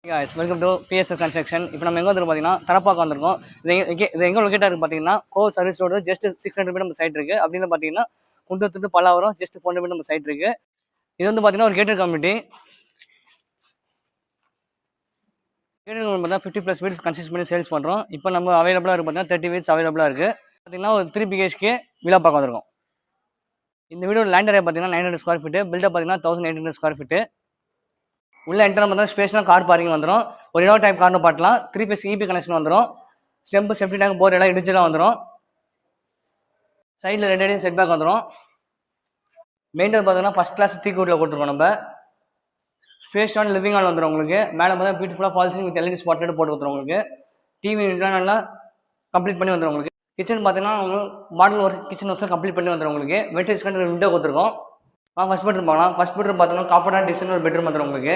guys, welcome to PSF Construction. இப்போ நம்ம எங்கே வந்து பார்த்தீங்கன்னா தரப்பாக்கம் வந்திருக்கோம். இது எங்கே லொக்கேட்டாக இருக்குது பார்த்தீங்கன்னா சர்வீஸ் ரோடு ஜஸ்ட் 600 மீட்டர் நம்ம சைட் இருக்குது. அப்படின்னு பார்த்தீங்கன்னா குண்டத்துட்டு பல்லாவரம் ஜஸ்ட் 400 மீட்டர் நம்ம சைட் இருக்குது. இது வந்து பார்த்தீங்கன்னா ஒரு கேட்டட் கம்யூனிட்டி. கேட்டட் பார்த்தீங்கன்னா 50+ வீட்ஸ் கன்சிஸ்ட் பண்ணி சேல்ஸ் பண்ணுறோம். இப்போ நம்ம அவைலபிளாக இருக்குது பார்த்தீங்கன்னா 30 வீட்ஸ் அவைலபிளாக இருக்குது. பார்த்தீங்கன்னா ஒரு 3 BHK விழாப்பாக்கம் வந்திருக்கோம். இந்த வீடியோ லேண்ட் ஏரியா பார்த்தீங்கன்னா 900 ஸ்கொயர் ஃபீட்டு, பில்டப் பார்த்தீங்கன்னா 1800 ஸ்கொயர் ஃபீட்டு. உள்ள என்ட்ரா பார்த்தா ஸ்பேஸ்னா கார் பார்க்கிங் வந்துடும். ஒரு இனோவா டைப் கார்னு பாட்டலாம். 3 phase EP கனெக்ஷன் வந்துடும். ஸ்டெம்பு செப்டி டேங்க் போர் எல்லாம் இடிச்செல்லாம் வந்துடும். சைடில் 2 அடி செட் பேக் வந்துடும். மெயின் டோர் பார்த்தீங்கன்னா ஃபஸ்ட் கிளாஸ் தீக்கூட்டில் கொடுத்துருக்கோம். நம்ம ஸ்பேஸான லிவிங் ஹால் வந்துடும் உங்களுக்கு. மேலே பார்த்தா பியூட்டிஃபுல்லாக ஃபால்ஸிங் வித் LED ஸ்பாட் லைட் போட்டு கொடுத்துரும் உங்களுக்கு. டிவி நல்லா கம்ப்ளீட் பண்ணி வந்துடும் உங்களுக்கு. கிச்சன் பார்த்தீங்கன்னா உங்களுக்கு மாடல் ஒரு கிச்சன் ஒர்க்ஸ் கம்ப்ளீட் பண்ணி வந்துடும் உங்களுக்கு. வென்டிலேஷன் விண்டோ கொடுத்துருக்கோம். ஃபர்ஸ்ட் பெட்ரூம் பார்க்கலாம். ஃபர்ஸ்ட் பெட்ரூம் பார்த்தீங்கன்னா காப்பர்டான டிசைன் ஒரு பெட்ரூம் வந்துடும் உங்களுக்கு.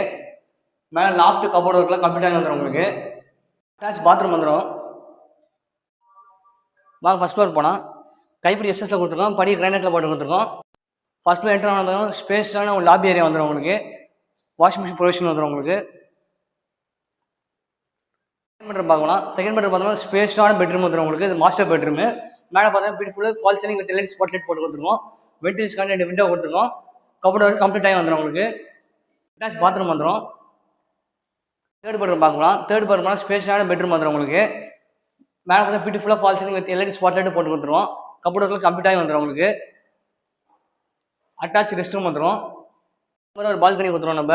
மேலே லாஃப்ட் கபோர்ட் ஒர்க்லாம் கம்ப்ளீட் ஆகி வந்துடும் உங்களுக்கு. அட்டாச் பாத்ரூம் வந்துடும். வாங்க ஃபர்ஸ்ட் ஃப்ளோர் போனால் கைப்பிடி எஸ்எஸ்ல கொடுத்துருக்கோம். படி கிரானைட்டில் போட்டு கொடுத்துருக்கோம். ஃபர்ஸ்ட் ஃப்ளோர் என்ட்ரு ஆனதும் ஸ்பேஸான ஒரு லாபி ஏரியா வந்துடும் உங்களுக்கு. வாஷிங் மிஷின் ப்ரொவிஷன் வந்துடும் உங்களுக்கு. செகண்ட் பெட்ரூம் பார்க்கலாம். செகண்ட் பெட்ரூம் பார்த்தோம்னா ஸ்பேஸான பெட்ரூம் வந்துடும் உங்களுக்கு. இது மாஸ்டர் பெட்ரூம். மேலே பார்த்தா பியூட்டிஃபுல்லாக fall ceiling with LED spot light போட்டு கொடுத்துருக்கோம். வென்டிலேஷன் 2 விண்டோ கொடுத்துருக்கோம். கபோர்ட் ஒர்க் கம்ப்ளீட் ஆகி வந்துடும் உங்களுக்கு. அட்டாச் பாத்ரூம் வந்துடும். தேர்ட் பெட்ரூம் பார்க்கலாம். தேர்ட் பெட்ரூம்னா ஸ்பேஸான பெட்ரூம் வந்துடும் உங்களுக்கு. மேலே பார்த்தா பியூட்டிஃபுல்லாக fall ceiling with LED spot light போட்டு கொடுத்துருவோம். கபோர்ட் ஒர்க்லாம் கம்ப்ளீட் ஆகி வந்துடும் உங்களுக்கு. அட்டாச் ரெஸ்ட் ரூம் வந்துடும். ஒரு பால்கனி கொடுத்துருவோம். நம்ம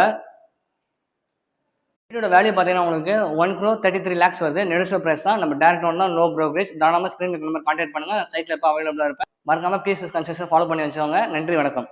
வீடோட வேல்யூ பார்த்தீங்கன்னா உங்களுக்கு 1,33 lakhs வருது. நெடுஸ்டோ ப்ரைஸ் தான். நம்ம டேரக்ட் ஒன் தான், நோ ப்ரோக்ரேஜ். தாராளமாக ஸ்க்ரீன் நம்பர் கான்டாக்ட் பண்ணுங்கள். சைட்டில் எப்போ அவைலபிளாக இருப்பேன். மறக்காமல் PSF கன்ஸ்ட்ரக்ஷன் ஃபாலோ பண்ணி வச்சுக்கோங்க. நன்றி, வணக்கம்.